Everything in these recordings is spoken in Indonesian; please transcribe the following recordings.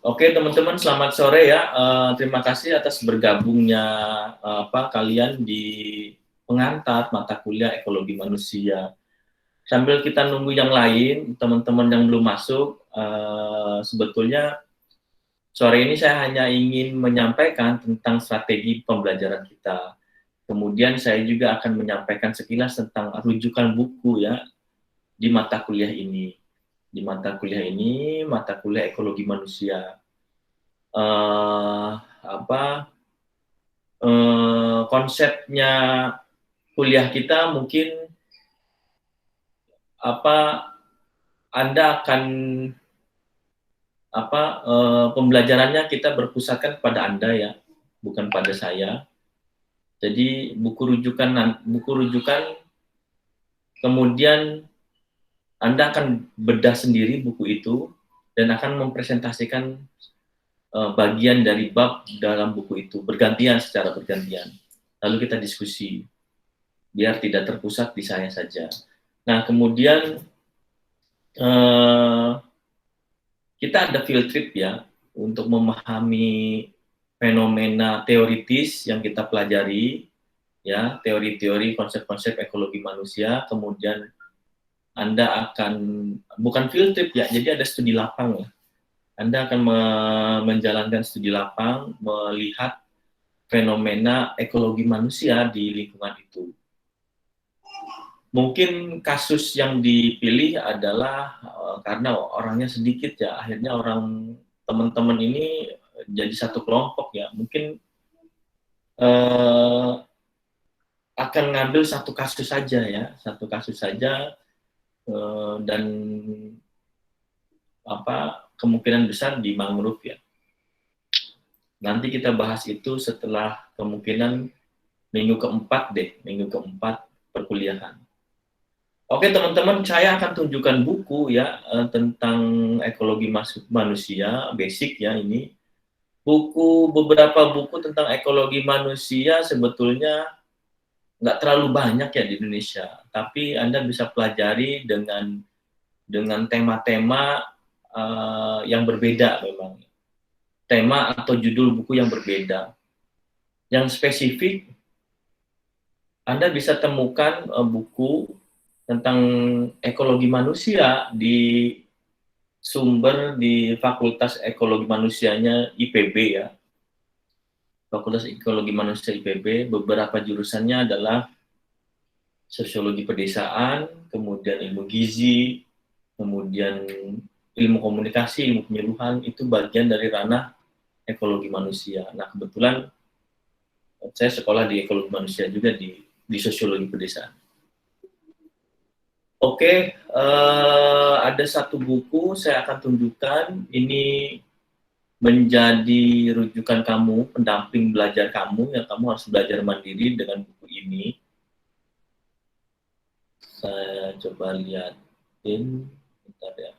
Oke teman-teman, selamat sore ya. Terima kasih atas bergabungnya kalian di pengantar mata kuliah ekologi manusia. Sambil kita nunggu yang lain, teman-teman yang belum masuk, sebetulnya sore ini saya hanya ingin menyampaikan tentang strategi pembelajaran kita. Kemudian saya juga akan menyampaikan sekilas tentang rujukan buku ya di mata kuliah ini. Di mata kuliah ini, mata kuliah ekologi manusia. Konsepnya kuliah kita mungkin Anda akan pembelajarannya kita berpusatkan pada Anda ya, bukan pada saya. Jadi buku rujukan kemudian Anda akan bedah sendiri buku itu dan akan mempresentasikan bagian dari bab dalam buku itu secara bergantian. Lalu kita diskusi biar tidak terpusat di saya saja. Nah, kemudian kita ada field trip ya untuk memahami fenomena teoritis yang kita pelajari ya, teori-teori konsep-konsep ekologi manusia. Kemudian Anda akan bukan field trip ya, jadi ada studi lapang ya. Anda akan menjalankan studi lapang, melihat fenomena ekologi manusia di lingkungan itu. Mungkin kasus yang dipilih adalah karena orangnya sedikit ya, akhirnya teman-teman ini jadi satu kelompok ya, mungkin akan ngambil satu kasus saja ya, dan kemungkinan besar di mangrove ya. Nanti kita bahas itu setelah kemungkinan minggu keempat perkuliahan. Oke teman-teman, saya akan tunjukkan buku ya tentang ekologi manusia, basic ya ini. Beberapa buku tentang ekologi manusia sebetulnya nggak terlalu banyak ya di Indonesia, tapi Anda bisa pelajari dengan tema-tema yang berbeda memang. Tema atau judul buku yang berbeda. Yang spesifik, Anda bisa temukan buku tentang ekologi manusia di sumber di Fakultas Ekologi Manusianya IPB ya. Fakultas Ekologi Manusia IPB, beberapa jurusannya adalah sosiologi pedesaan, kemudian ilmu gizi, kemudian ilmu komunikasi, ilmu penyuluhan, itu bagian dari ranah ekologi manusia. Nah, kebetulan saya sekolah di ekologi manusia juga di sosiologi pedesaan. Oke, ada satu buku saya akan tunjukkan. Ini menjadi rujukan kamu, pendamping belajar kamu, yang kamu harus belajar mandiri dengan buku ini. Saya coba liatin, bentar ya.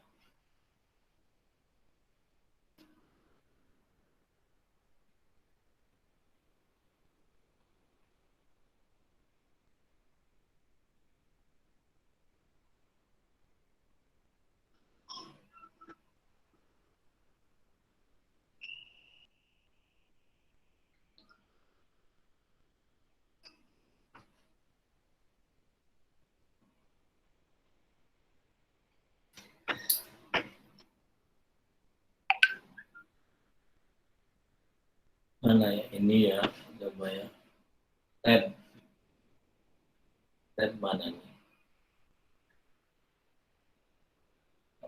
Mana ya, ini ya, coba ya. Tab mana nih?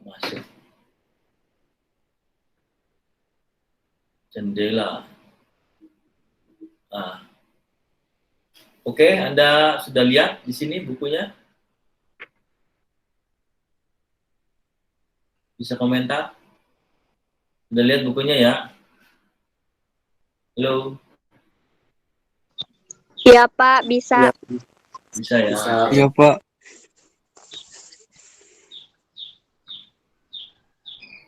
Masuk. Jendela. Nah. Oke, Anda sudah lihat di sini bukunya? Bisa komentar? Sudah lihat bukunya ya? Halo? Iya Pak, bisa. Bisa ya? Iya Pak.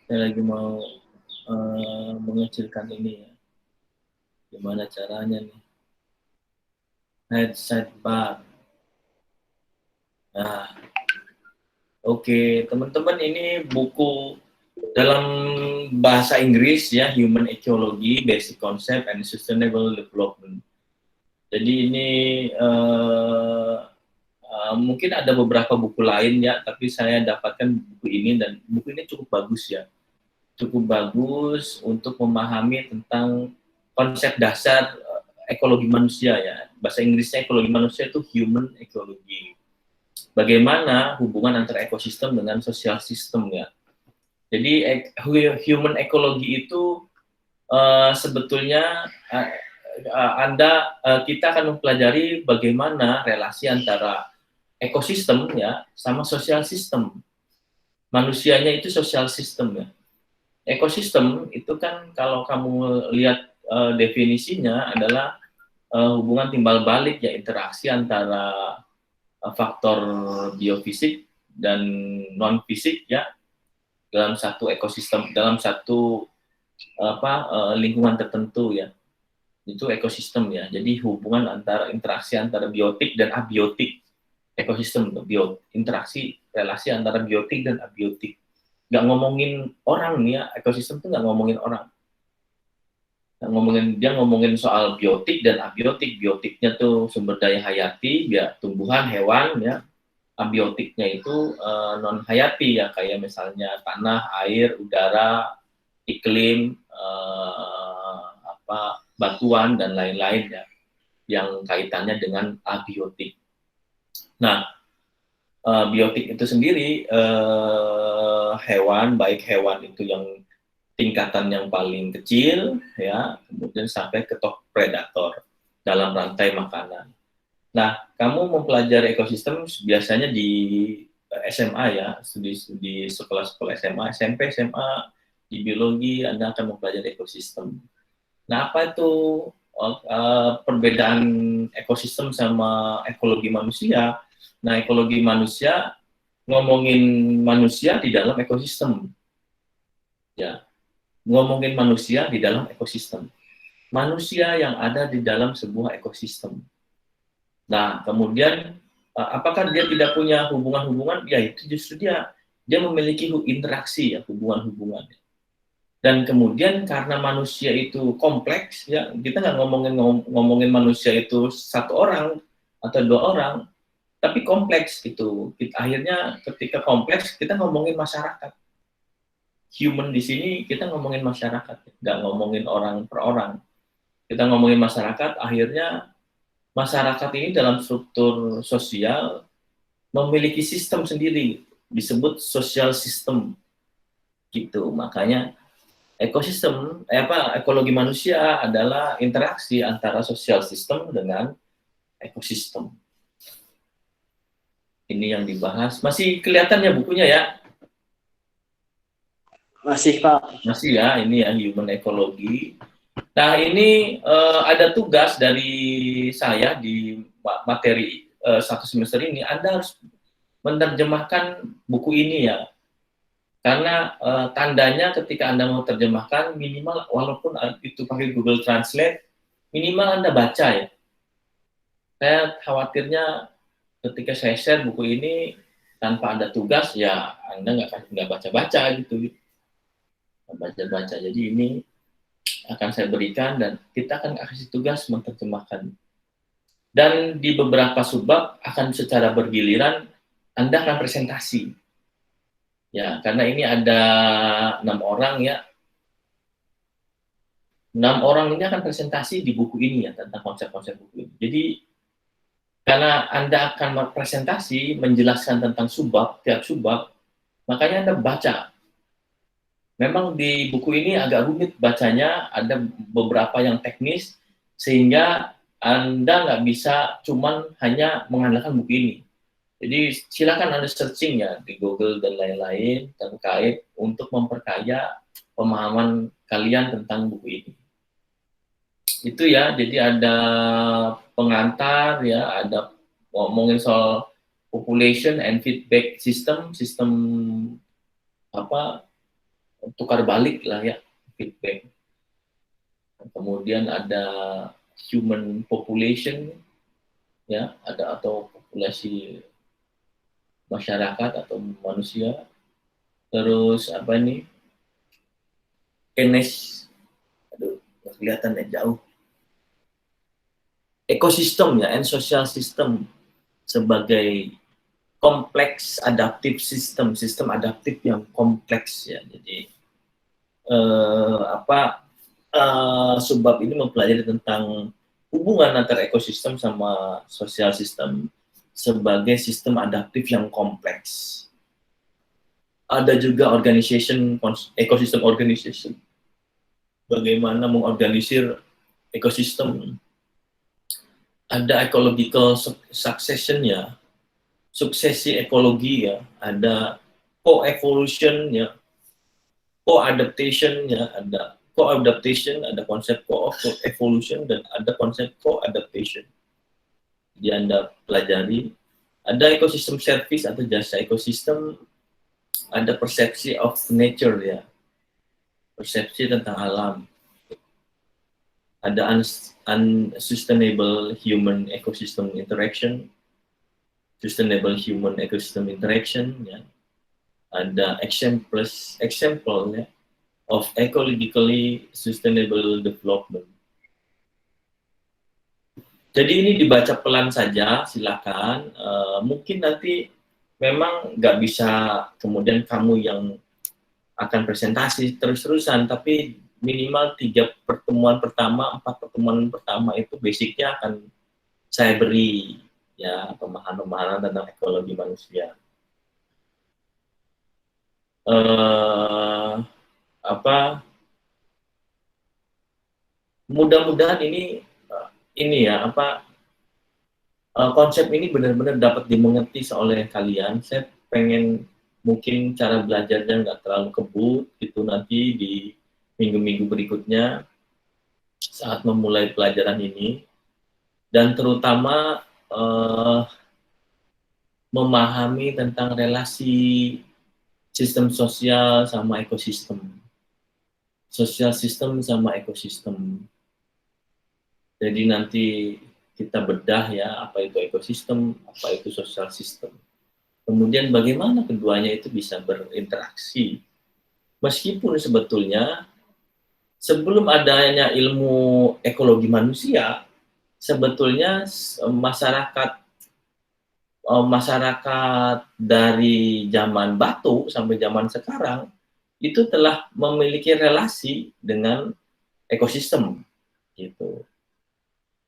Saya lagi mau mengecilkan ini ya. Gimana caranya nih? Headset bar. Nah, oke, teman-teman, ini buku Dalam bahasa Inggris ya, human ecology, basic concept and sustainable development. Jadi ini mungkin ada beberapa buku lain ya, tapi saya dapatkan buku ini dan buku ini cukup bagus ya. Cukup bagus untuk memahami tentang konsep dasar ekologi manusia ya. Bahasa Inggrisnya ekologi manusia itu human ecology. Bagaimana hubungan antara ekosistem dengan sosial sistem ya. Jadi human ecology itu sebetulnya kita akan mempelajari bagaimana relasi antara ekosistem ya sama sosial sistem. Manusianya itu sosial sistem ya. Ekosistem itu kan kalau kamu lihat definisinya adalah hubungan timbal balik ya, interaksi antara faktor biofisik dan non fisik ya dalam satu ekosistem, dalam satu lingkungan tertentu ya. Itu ekosistem ya. Jadi hubungan antara interaksi antara biotik dan abiotik. Ekosistem interaksi relasi antara biotik dan abiotik. Nggak ngomongin orang nih ya, ekosistem tuh nggak ngomongin orang. Dia ngomongin soal biotik dan abiotik. Biotiknya tuh sumber daya hayati, ya tumbuhan, hewan ya. Abiotiknya itu non hayati ya, kayak misalnya tanah, air, udara, iklim, batuan dan lain-lain ya, yang kaitannya dengan abiotik. Nah, biotik itu sendiri hewan, baik hewan itu yang tingkatan yang paling kecil ya, kemudian sampai ke top predator dalam rantai makanan. Nah, kamu mempelajari ekosistem biasanya di SMA ya, studi sekolah-sekolah SMA, SMP, SMA, di biologi Anda akan mempelajari ekosistem. Nah, apa itu perbedaan ekosistem sama ekologi manusia? Nah, ekologi manusia ngomongin manusia di dalam ekosistem. Ya, ngomongin manusia di dalam ekosistem. Manusia yang ada di dalam sebuah ekosistem. Nah, kemudian apakah dia tidak punya hubungan-hubungan? Ya, itu justru dia memiliki interaksi ya, hubungan-hubungan. Dan kemudian karena manusia itu kompleks ya, kita nggak ngomongin manusia itu satu orang atau dua orang, tapi kompleks gitu. Akhirnya ketika kompleks kita ngomongin masyarakat. Human di sini kita ngomongin masyarakat, nggak ngomongin orang per orang. Kita ngomongin masyarakat, akhirnya masyarakat ini dalam struktur sosial memiliki sistem sendiri, disebut social system gitu. Makanya ekosistem ekologi manusia adalah interaksi antara sosial sistem dengan ekosistem. Ini yang dibahas. Masih kelihatannya bukunya ya? Masih, Pak. Masih ya, ini ya human ecology. Nah, ini ada tugas dari saya di materi satu semester ini. Anda harus menerjemahkan buku ini ya. Karena tandanya ketika Anda mau terjemahkan, minimal walaupun itu pakai Google Translate, minimal Anda baca ya. Saya khawatirnya ketika saya share buku ini tanpa Anda tugas, ya Anda nggak baca-baca gitu. Baca-baca. Jadi ini akan saya berikan dan kita akan kasih tugas menerjemahkan. Dan di beberapa subbab akan secara bergiliran Anda akan presentasi. Ya, karena ini ada 6 orang ya. 6 orang ini akan presentasi di buku ini ya, tentang konsep-konsep buku ini. Jadi karena Anda akan presentasi menjelaskan tentang subbab, tiap subbab, makanya Anda baca. Memang di buku ini agak rumit bacanya, ada beberapa yang teknis, sehingga Anda nggak bisa cuman hanya mengandalkan buku ini. Jadi silakan Anda searching ya di Google dan lain-lain terkait untuk memperkaya pemahaman kalian tentang buku ini. Itu ya, jadi ada pengantar ya, ada ngomongin soal population and feedback system, sistem tukar balik lah ya, feedback. Kemudian ada human population ya, ada atau populasi masyarakat atau manusia. Terus apa ini? Enes, aduh, nggak kelihatan ya, jauh. Ekosistem ya, and social system sebagai kompleks adaptif sistem, sistem adaptif yang kompleks ya. Jadi sebab ini mempelajari tentang hubungan antara ekosistem sama sosial sistem sebagai sistem adaptif yang kompleks. Ada juga ecosystem organization, bagaimana mengorganisir ekosistem. Ada ecological succession ya, suksesi ekologi ya, ada co-evolution ya, co-adaptation ya, ada co-adaptation, ada konsep co-evolution, dan ada konsep co-adaptation. Jadi Anda pelajari, ada ekosistem service atau jasa ekosistem, ada persepsi of nature ya, persepsi tentang alam. Ada unsustainable human ecosystem interaction, sustainable human ecosystem interaction ya. Ada example ya, of ecologically sustainable development. Jadi ini dibaca pelan saja, silakan. Mungkin nanti memang nggak bisa kemudian kamu yang akan presentasi terus-terusan, tapi minimal 3 pertemuan pertama, 4 pertemuan pertama itu basicnya akan saya beri ya, pemahaman tentang ekologi manusia. Mudah-mudahan ini ya, konsep ini benar-benar dapat dimengerti oleh kalian. Saya pengen mungkin cara belajarnya nggak terlalu kebut gitu nanti di minggu-minggu berikutnya saat memulai pelajaran ini, dan terutama memahami tentang relasi sistem sosial sama ekosistem, sosial sistem sama ekosistem. Jadi nanti kita bedah ya, apa itu ekosistem, apa itu sosial sistem. Kemudian bagaimana keduanya itu bisa berinteraksi. Meskipun sebetulnya sebelum adanya ilmu ekologi manusia, sebetulnya masyarakat dari zaman batu sampai zaman sekarang itu telah memiliki relasi dengan ekosistem gitu.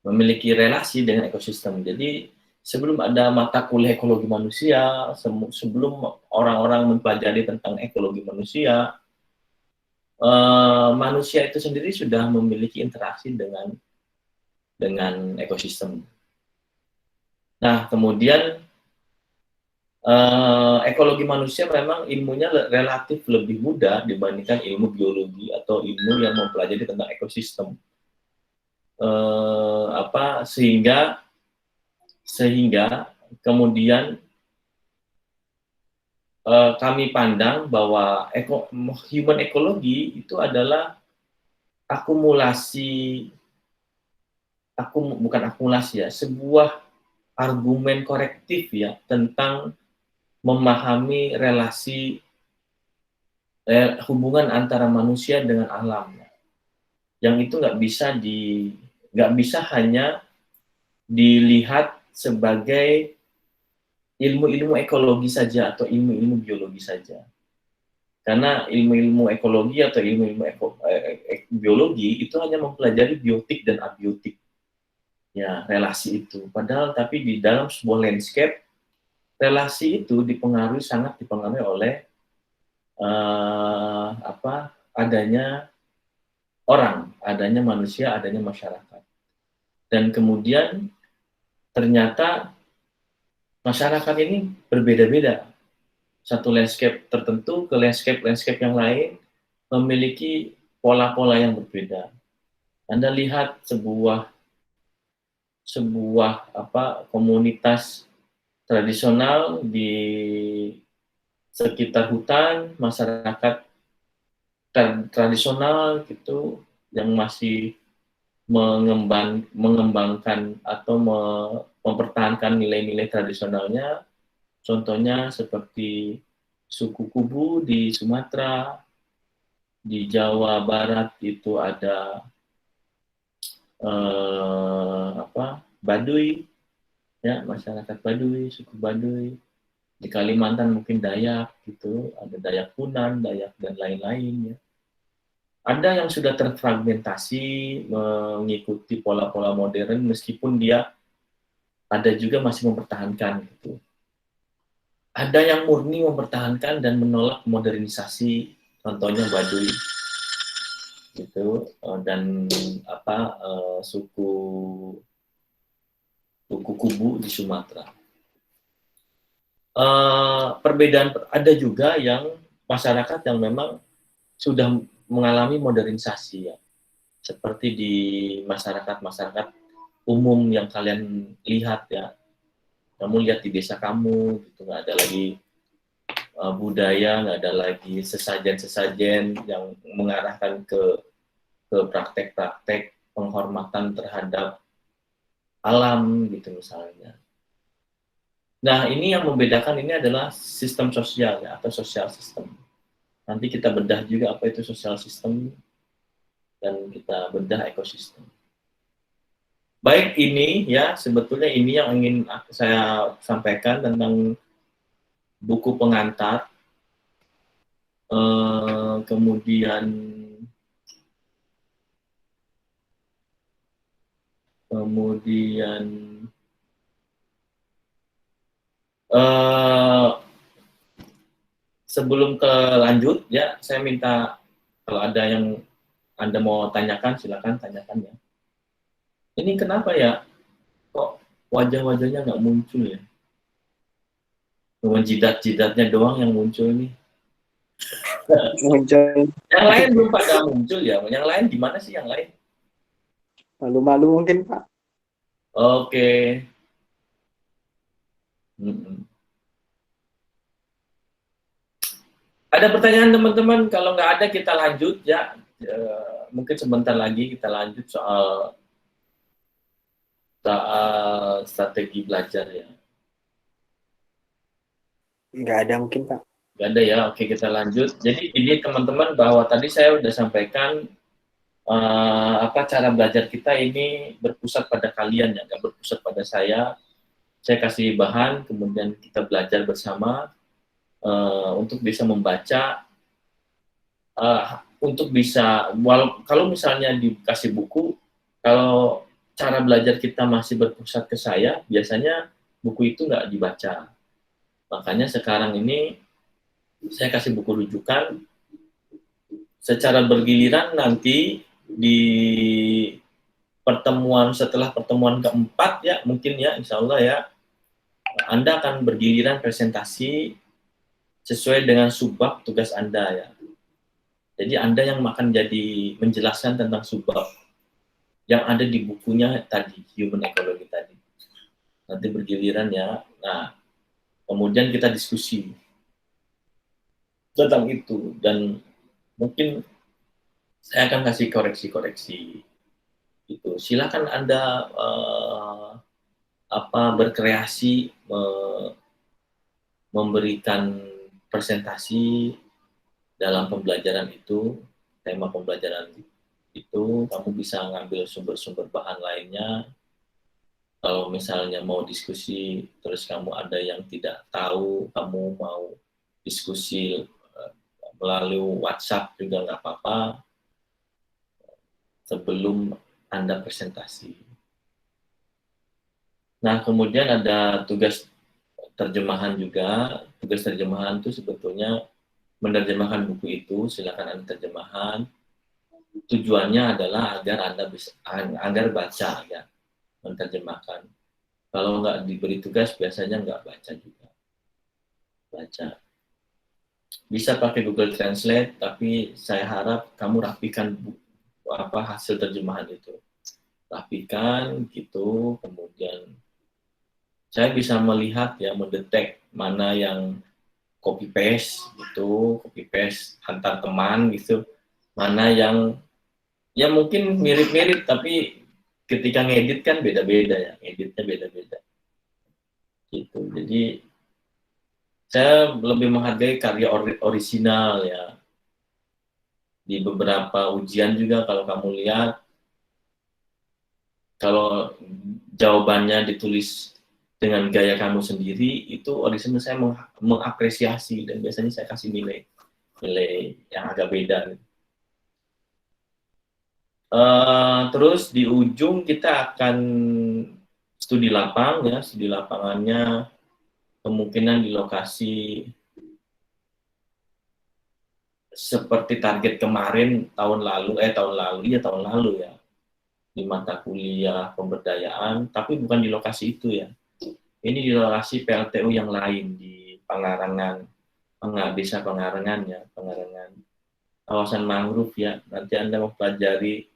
Memiliki relasi dengan ekosistem. Jadi sebelum ada mata kuliah ekologi manusia, sebelum orang-orang mempelajari tentang ekologi manusia, manusia itu sendiri sudah memiliki interaksi dengan ekosistem. Nah, kemudian ekologi manusia memang ilmunya relatif lebih mudah dibandingkan ilmu biologi atau ilmu yang mempelajari tentang ekosistem. Sehingga kemudian kami pandang bahwa human ekologi itu adalah sebuah argumen korektif ya tentang memahami relasi hubungan antara manusia dengan alam, yang itu nggak bisa hanya dilihat sebagai ilmu-ilmu ekologi saja atau ilmu-ilmu biologi saja. Karena ilmu-ilmu ekologi atau ilmu-ilmu biologi itu hanya mempelajari biotik dan abiotik. Ya, relasi itu. Padahal tapi di dalam sebuah landscape, relasi itu sangat dipengaruhi oleh adanya orang, adanya manusia, adanya masyarakat. Dan kemudian ternyata masyarakat ini berbeda-beda. Satu landscape tertentu ke landscape yang lain memiliki pola-pola yang berbeda. Anda lihat sebuah komunitas tradisional di sekitar hutan, masyarakat tradisional gitu yang masih mengembangkan atau mempertahankan nilai-nilai tradisionalnya, contohnya seperti suku Kubu di Sumatera, Di Jawa Barat itu ada Baduy, ya, masyarakat Baduy, suku Baduy. Di Kalimantan mungkin Dayak gitu, ada Dayak Punan, Dayak dan lain-lain ya. Ada yang sudah terfragmentasi mengikuti pola-pola modern meskipun dia ada juga masih mempertahankan gitu. Ada yang murni mempertahankan dan menolak modernisasi, contohnya Baduy gitu, dan suku Kubu di Sumatera. Perbedaan ada juga yang masyarakat yang memang sudah mengalami modernisasi ya, seperti di masyarakat umum yang kalian lihat ya, kamu lihat di desa kamu gitu, nggak ada lagi budaya, nggak ada lagi sesajen-sesajen yang mengarahkan ke praktek-praktek penghormatan terhadap alam gitu misalnya. Nah, ini yang membedakan ini adalah sistem sosial ya, atau social system. Nanti kita bedah juga apa itu social system dan kita bedah ekosistem. Baik, ini ya sebetulnya ini yang ingin saya sampaikan tentang buku pengantar. Kemudian uh, sebelum ke lanjut ya, saya minta kalau ada yang Anda mau tanyakan, silakan tanyakan ya. Ini kenapa ya kok wajah-wajahnya nggak muncul ya? Cuma jidat-jidatnya doang yang muncul nih. Muncul. Yang lain belum pada muncul ya. Yang lain gimana sih yang lain? Malu-malu mungkin, Pak. Oke. Ada pertanyaan teman-teman? Kalau nggak ada kita lanjut ya. Mungkin sebentar lagi kita lanjut soal strategi belajar ya. Nggak ada mungkin, Pak. Nggak ada ya. Oke, kita lanjut. Jadi ini teman-teman bahwa tadi saya sudah sampaikan cara belajar kita ini berpusat pada kalian ya, nggak berpusat pada saya. Saya kasih bahan, kemudian kita belajar bersama untuk bisa membaca, untuk bisa, kalau misalnya dikasih buku, kalau cara belajar kita masih berpusat ke saya, biasanya buku itu nggak dibaca. Makanya sekarang ini saya kasih buku rujukan secara bergiliran, nanti di setelah pertemuan keempat ya, mungkin ya, insya Allah ya, Anda akan bergiliran presentasi sesuai dengan subbab tugas Anda ya. Jadi Anda yang akan jadi menjelaskan tentang subbab yang ada di bukunya tadi, Human Ecology tadi. Nanti bergiliran ya. Nah, kemudian kita diskusi tentang itu, dan mungkin saya akan kasih koreksi-koreksi itu. Silakan Anda berkreasi, memberikan presentasi dalam pembelajaran itu, tema pembelajaran itu. Kamu bisa ngambil sumber-sumber bahan lainnya. Kalau misalnya mau diskusi, terus kamu ada yang tidak tahu, kamu mau diskusi melalui WhatsApp juga nggak apa-apa, sebelum Anda presentasi. Nah, kemudian ada tugas terjemahan juga. Tugas terjemahan itu sebetulnya menerjemahkan buku itu, silakan Anda terjemahan. Tujuannya adalah agar Anda bisa agar baca ya, menerjemahkan. Kalau nggak diberi tugas biasanya nggak baca juga. Baca. Bisa pakai Google Translate, tapi saya harap kamu rapikan hasil terjemahan itu. Rapikan gitu, kemudian saya bisa melihat ya, mendetek mana yang copy paste gitu, copy paste antar teman gitu, mana yang ya mungkin mirip-mirip tapi ketika ngedit kan beda-beda ya, ngeditnya beda-beda gitu. Jadi saya lebih menghargai karya orisinal ya, Di beberapa ujian juga kalau kamu lihat, kalau jawabannya ditulis dengan gaya kamu sendiri, itu orisinal saya mengapresiasi dan biasanya saya kasih nilai yang agak beda. Terus di ujung kita akan studi lapang ya, studi lapangannya kemungkinan di lokasi seperti target kemarin tahun lalu ya, di mata kuliah pemberdayaan, tapi bukan di lokasi itu ya. Ini di lokasi PLTU yang lain di Pangarangan, desa Pangarangan ya, Pangarangan kawasan mangrove ya. Nanti Anda mempelajari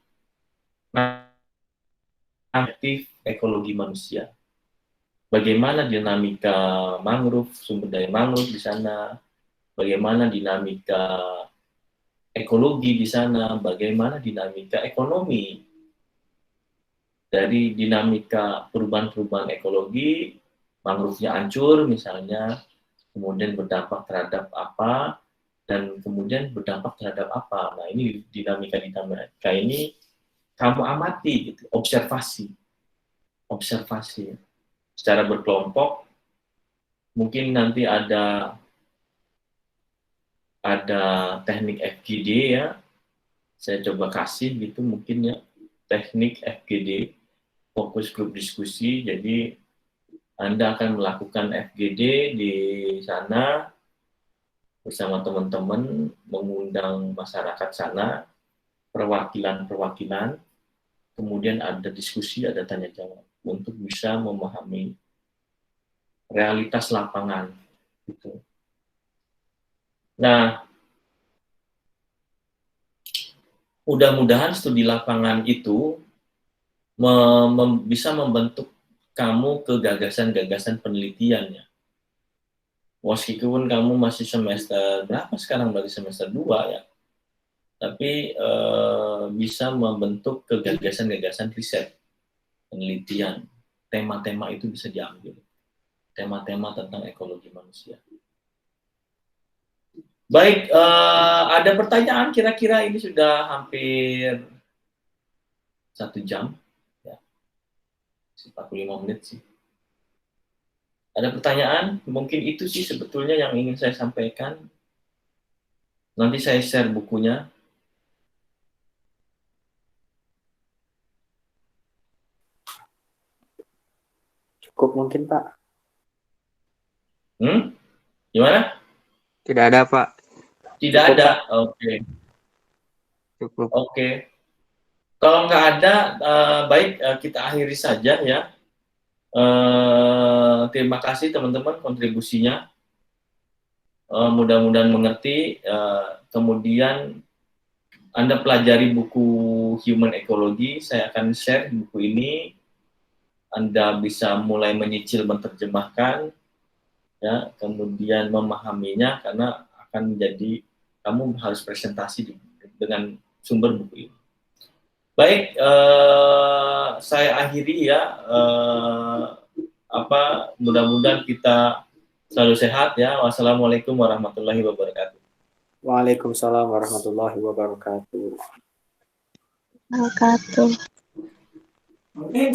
aktif ekologi manusia. Bagaimana dinamika mangrove, sumber daya mangrove di sana, bagaimana dinamika ekologi di sana, bagaimana dinamika ekonomi. Dari dinamika perubahan-perubahan ekologi, mangrove-nya hancur misalnya, kemudian berdampak terhadap apa, dan kemudian berdampak terhadap apa. Nah, ini dinamika ini kamu amati, gitu, observasi secara berkelompok. Mungkin nanti ada teknik FGD ya, saya coba kasih gitu mungkin ya, teknik FGD, fokus grup diskusi. Jadi Anda akan melakukan FGD di sana bersama teman-teman, mengundang masyarakat sana, perwakilan-perwakilan, kemudian ada diskusi, ada tanya jawab untuk bisa memahami realitas lapangan gitu. Nah, mudah-mudahan studi lapangan itu bisa membentuk kamu ke gagasan-gagasan penelitiannya. Meskipun kamu masih semester berapa sekarang, berarti semester 2 ya, tapi bisa membentuk ke gagasan-gagasan riset, penelitian, tema-tema itu bisa diambil, tema-tema tentang ekologi manusia. Baik, ada pertanyaan, kira-kira ini sudah hampir 1 jam, ya, 45 menit sih. Ada pertanyaan? Mungkin itu sih sebetulnya yang ingin saya sampaikan. Nanti saya share bukunya. Cukup mungkin, Pak. Gimana? Tidak ada, Pak. Tidak Cukup, ada. Pak. Oke. Cukup. Oke. Kalau nggak ada, baik, kita akhiri saja ya. Terima kasih teman-teman kontribusinya. Mudah-mudahan mengerti. Kemudian Anda pelajari buku Human Ecology. Saya akan share buku ini. Anda bisa mulai menyicil, menerjemahkan, ya, kemudian memahaminya, karena akan menjadi kamu harus presentasi dengan sumber buku ini. Baik, saya akhiri ya. Mudah-mudahan kita selalu sehat ya. Wassalamualaikum warahmatullahi wabarakatuh. Waalaikumsalam warahmatullahi wabarakatuh. Wabarakatuh. Oke.